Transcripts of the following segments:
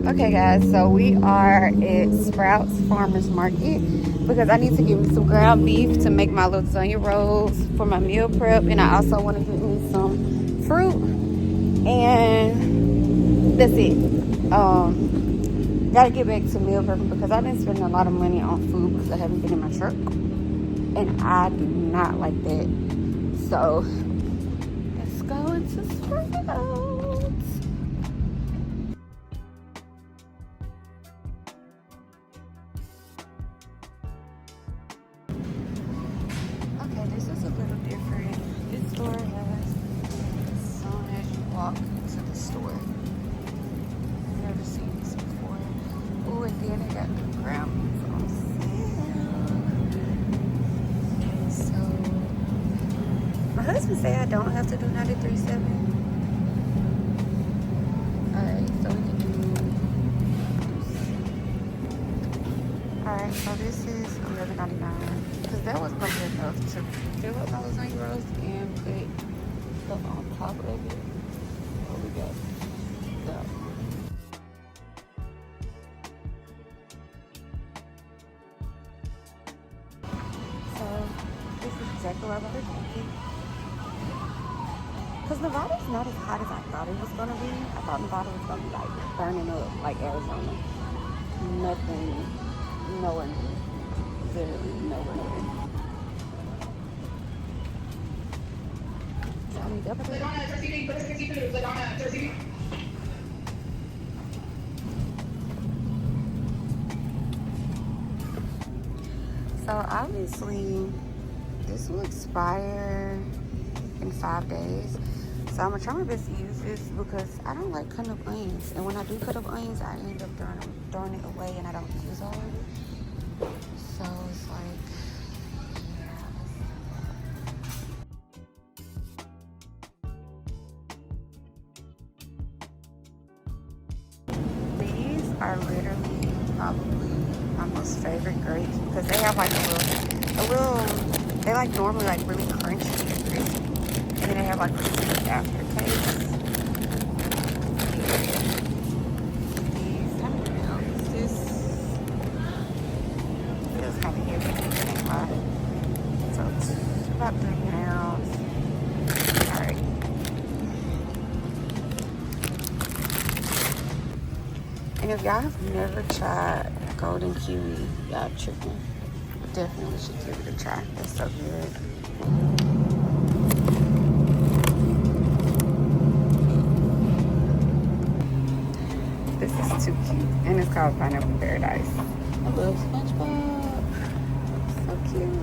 Okay guys, so we are at Sprouts Farmers Market because I need to get me some ground beef to make my lasagna rolls for my meal prep, and I also want to get me some fruit, and that's it. Gotta get back to meal prepping because I've been spending a lot of money on food because I haven't been in my truck, and I do not like that. So let's go into Sprouts. Okay, this is a little different. This store has, as soon as you walk into the store, I've never seen this before. Oh, and then they got the ground beef on sale. So, my husband said I don't have to do 93.7. Alright, so we can do. Alright, so this is $11.99. Because that was probably enough to fill up my lasagna rolls and put stuff on top of it. What we got? Yeah. So this is exactly what I'm going to do. Because Nevada's not as hot as I thought it was going to be. I thought Nevada was going to be like burning up like Arizona. Nothing, nowhere near. Literally nowhere near. So obviously this will expire in 5 days. So I'm gonna try my best to use this because I don't like cutting up onions. And when I do cut up onions, I end up throwing it away and I don't use all of it. So it's like, these are literally probably my most favorite grapes because they have like they like normally like really crunchy and crispy, and then they have like a sweet aftertaste. These, how many pounds? This feels kind of heavy, can't lie. So it's about 3 pounds. All right. And if y'all have never tried golden kiwi, y'all tripping. Definitely should give it a try. It's so good. This is too cute. And it's called Pineapple Paradise. I love SpongeBob. So cute.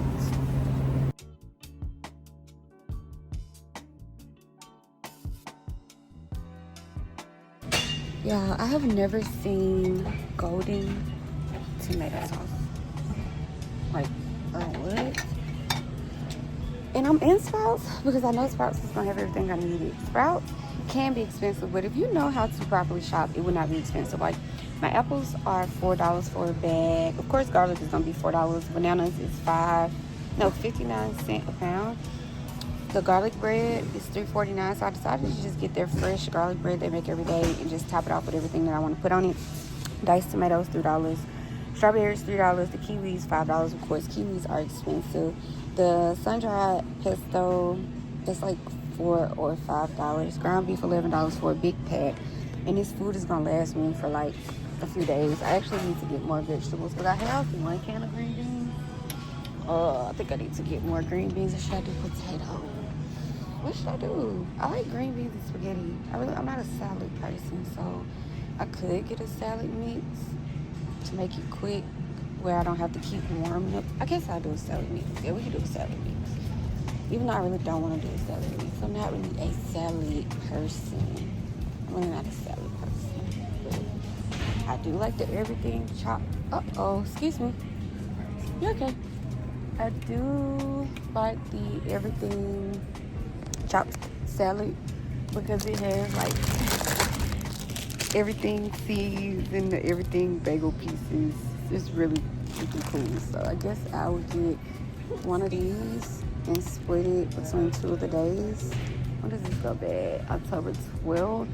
Yeah, I have never seen golden tomato sauce. Like, what? And I'm in Sprouts because I know Sprouts is gonna have everything I needed. Sprouts can be expensive, but if you know how to properly shop, it would not be expensive. Like, my apples are $4 for a bag. Of course, garlic is gonna be $4. Bananas is 59 cents a pound. The garlic bread is $3.49, so I decided to just get their fresh garlic bread they make every day and just top it off with everything that I want to put on it. Diced tomatoes, $3. Strawberries, $3. The kiwis, $5. Of course, kiwis are expensive. The sun-dried pesto, that's like $4 or $5. Ground beef, $11 for a big pack. And this food is going to last me for like a few days. I actually need to get more vegetables, but I have 1 can of green beans. I think I need to get more green beans. Or should I do potato? What should I do? I like green beans and spaghetti. I'm not a salad person, so I could get a salad mix to make it quick where I don't have to keep warming up. I guess I'll do a salad mix. Yeah, we can do a salad mix. Even though I really don't want to do a salad mix. I'm not really a salad person. I'm really not a salad person. But I do like the everything chopped. Uh-oh, excuse me. You okay? I do like the everything chopped salad because it has like everything seeds and the everything bagel pieces. It's really freaking cool. So I guess I would get one of these and split it between 2 of the days. When does this go bad? October 12th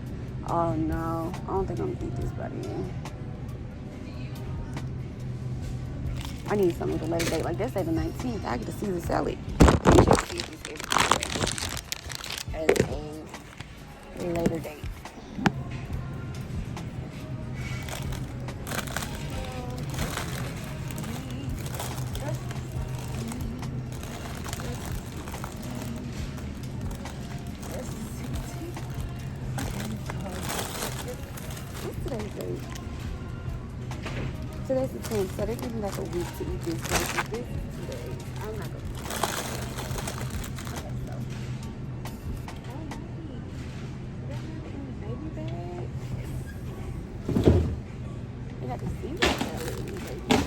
Oh no, I don't think I'm gonna eat this by the end. I need something to later date. Like that's at the 19th. I get a Caesar salad. You should see this as a later date. Today's the 10th, so they're giving like a week to eat this. So this is 2 days. I'm not gonna eat it. Okay, so. Baby bag. We got the Caesar salad in the baby bag.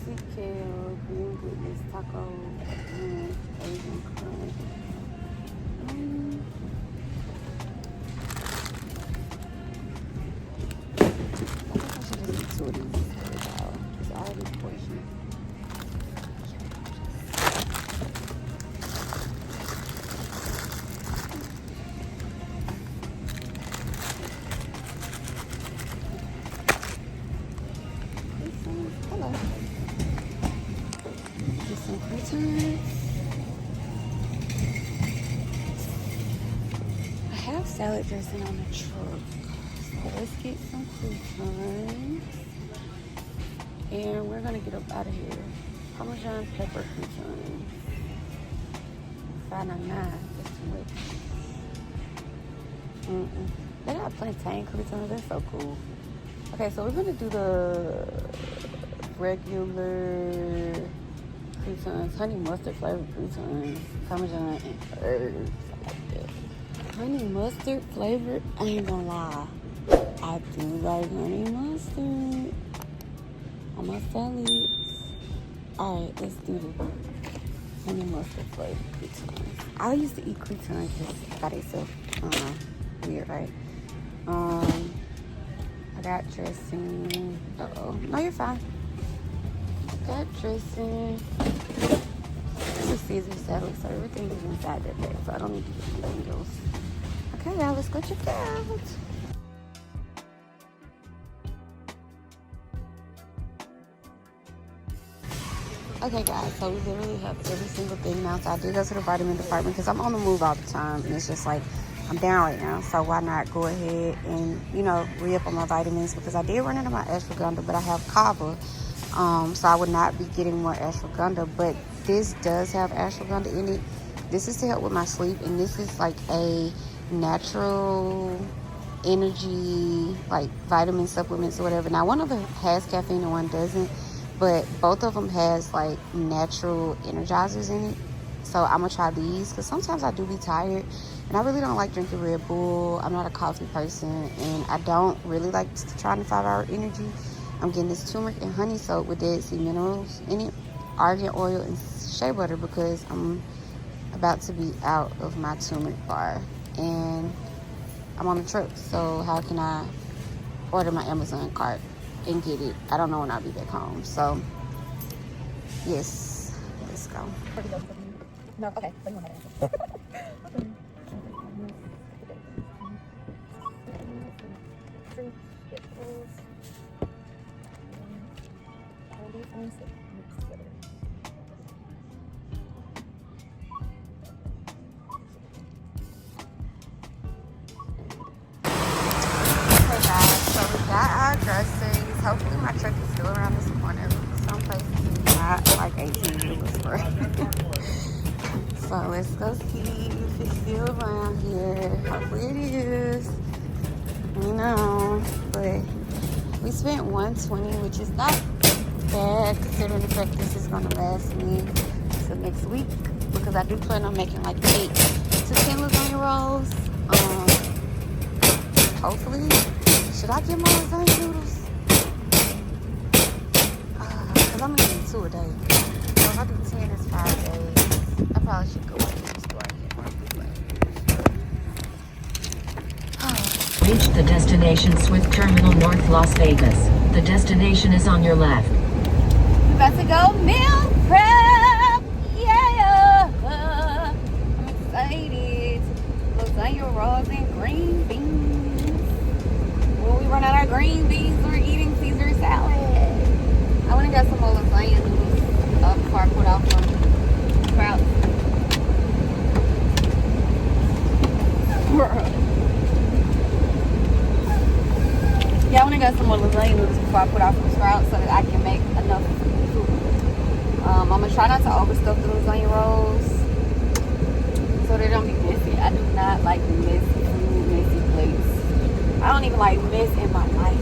Sweet kale, green goodness, taco, and Asian crunch. Hello. Get some croutons. I have salad dressing on the truck. So let's get some croutons. And we're gonna get up out of here. Parmesan pepper croutons. $5.99. That's too much. They got plantain croutons. That's so cool. Okay, so we're gonna do the regular croutons, honey mustard flavored croutons, Parmesan and herbs. I like that. Honey mustard flavored. I ain't gonna lie, I do like honey mustard on my salads. All right, let's do the honey mustard flavored croutons. I used to eat croutons just by themselves. Weird, right? I got dressing. No, you're fine. Got dressing. This is Caesar salad, so everything is inside that bag, so I don't need to get anything else. Okay, y'all, let's go check it out. Okay, guys, so we literally have every single thing now. So I did go to the vitamin department because I'm on the move all the time, and it's just like I'm down right now, so why not go ahead and, you know, re-up on my vitamins, because I did run into my ashwagandha, but I have kava, so I would not be getting more ashwagandha, but this does have ashwagandha in it. This is to help with my sleep, and this is like a natural energy, like vitamin supplements or whatever. Now, one of them has caffeine and one doesn't, but both of them has like natural energizers in it. So I'm gonna try these because sometimes I do be tired and I really don't like drinking Red Bull. I'm not a coffee person and I don't really like trying to 5-hour energy. I'm getting this turmeric and honey soap with dead sea minerals in it, argan oil and shea butter, because I'm about to be out of my turmeric bar and I'm on the truck. So how can I order my Amazon cart and get it? I don't know when I'll be back home. So yes, let's go. No, okay. Our groceries. Hopefully my truck is still around this corner. Some places it's not, like 18 wheelers for So let's go see if it's still around here. Hopefully it is. You know, but we spent $120, which is not bad considering the fact this is gonna last me till next week, because I do plan on making like 8 to 10 lasagna rolls. Hopefully. Should I get my lasagna noodles? Because I'm going to eat 2 a day. So if I do 10, it's 5 days. I probably should go to the store and get more food. Reach the destination Swift Terminal North Las Vegas. The destination is on your left. We're about to go meal prep. Yeah. I'm excited. rolls and green beans. When we run out of green beans, we're eating Caesar salad. I went and got some more lasagna noodles before I put out some sprouts. Yeah, I went and got some more lasagna noodles before I put out some sprouts so that I can make enough food. I'm gonna try not to overstuff the lasagna rolls so they don't be messy. I do not like messy food, messy plates. I don't even like mess in my life.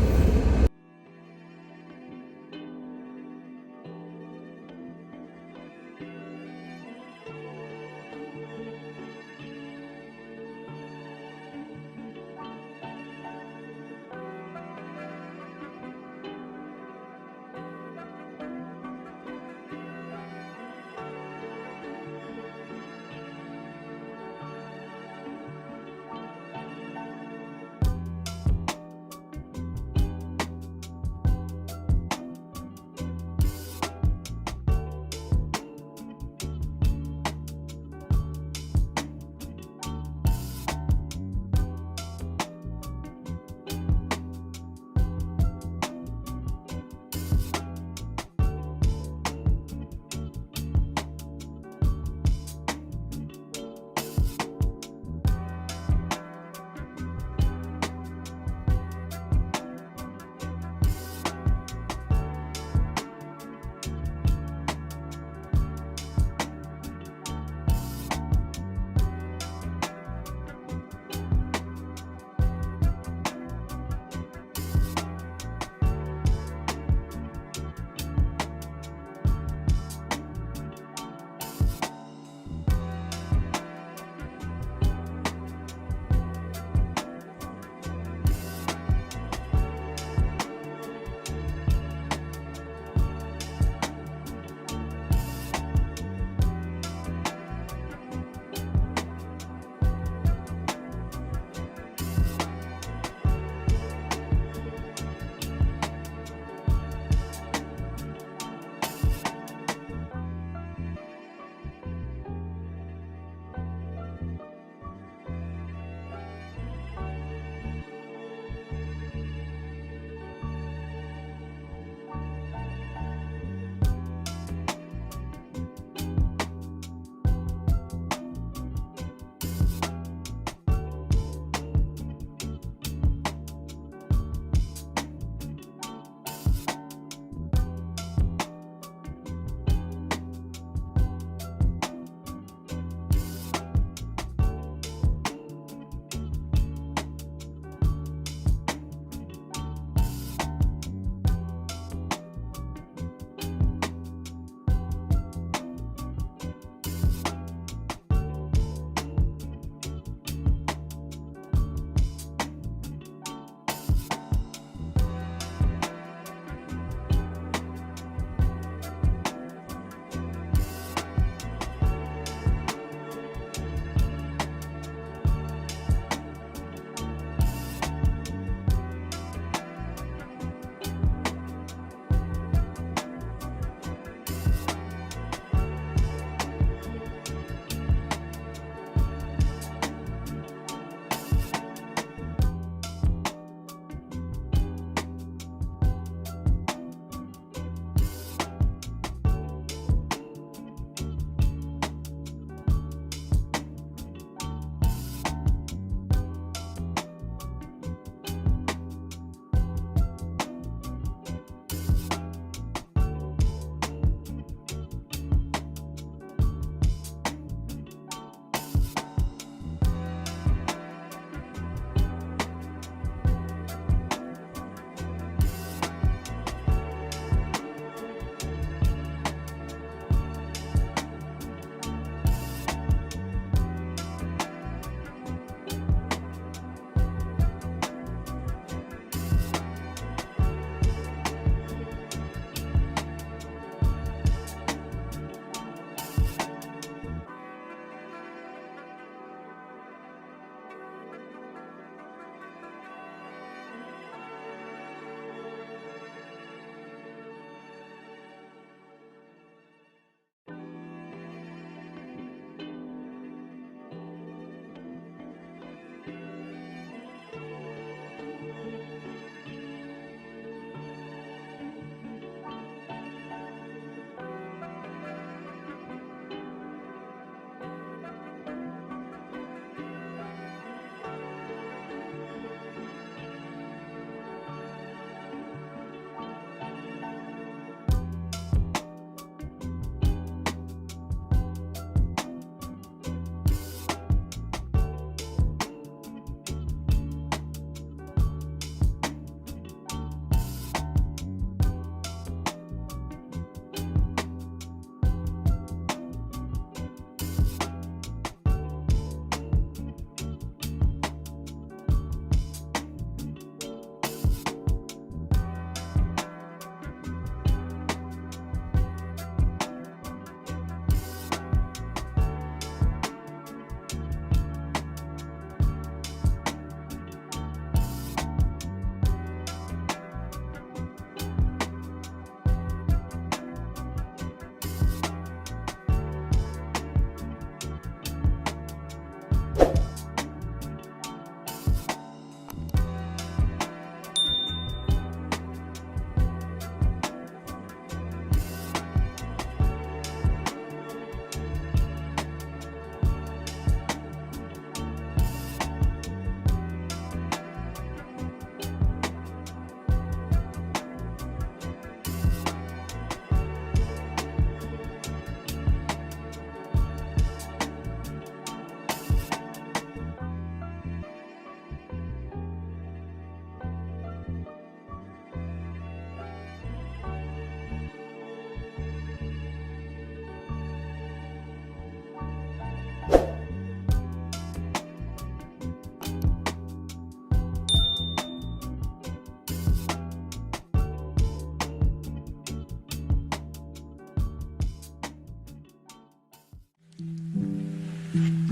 Bye.